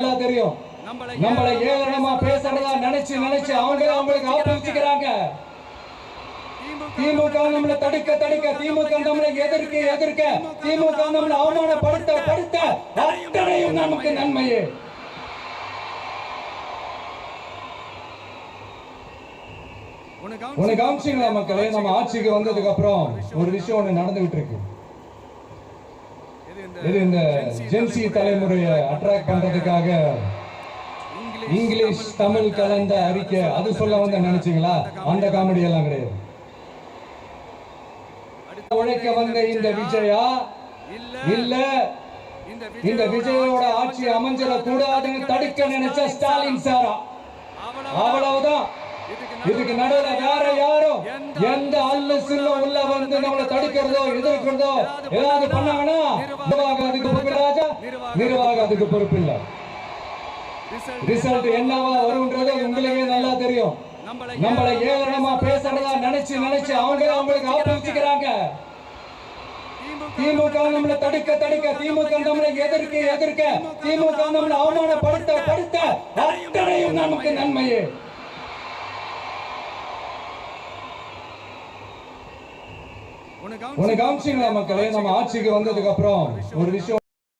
தெரியும். நம்மளை ஏளனமா பேசுறதா நினைச்சு அவங்களுக்கு ஆப்பிச்சுக்கிறாங்க. திமுக நம்மளை தடுக்க திமுக நம்மளை எதிர்க்க திமுக நம்மளை அவமானப்படுத்த அத்தனையும் நமக்கு நன்மையே. உனக்கு கவனிச்சீங்களா மக்களே? நம்ம ஆட்சிக்கு வந்ததுக்கு அப்புறம் ஒரு விஷயம் ஒண்ணு நடந்துகிட்டு இருக்கு. இது இந்த ஜென்சி தலைமுறையை அட்ராக்ட் பண்றதுக்காக இங்கிலீஷ் தமிழ் கலந்த அறிக்கை அது சொல்ல வந்து நினைச்சீங்களா? அந்த காமெடி எல்லாம் கிடையாது. உழைக்க வந்த இந்த விஜயா இல்ல இந்த விஜயோட ஆட்சி அமைஞ்சிட கூடாதுன்னு தடுக்க நினைச்ச ஸ்டாலின் சாரா, அவ்வளவுதான். இதுக்கு நடுவுல வேற யாரும் எந்த அல்லு சில்ல உள்ள வந்து நம்மளை தடுக்கிறதோ எதிர்க்கிறதோ ஏதாவது பண்ணாங்கன்னா நிர்வாகம் அதுக்கு பொறுப்பு ராஜா, நிர்வாகம் அதுக்கு பொறுப்பு இல்ல. ரிசல்ட் என்னவா வரும்ன்றது உங்களுக்கே நல்லா தெரியும். நம்மளை ஏளனமா பேசுறதா நினைச்சு அவங்களுக்கு ஆப்பிச்சுக்கிறாங்க. திமுக நம்மளை தடுக்க திமுக நம்மளை எதிர்க்க திமுக நம்மளை அவமானப்படுத்த அத்தனையும் நமக்கு நன்மையே. உனக்கு கவனிச்சீங்களா மக்களே? நம்ம ஆட்சிக்கு வந்ததுக்கு அப்புறம் ஒரு விஷயம்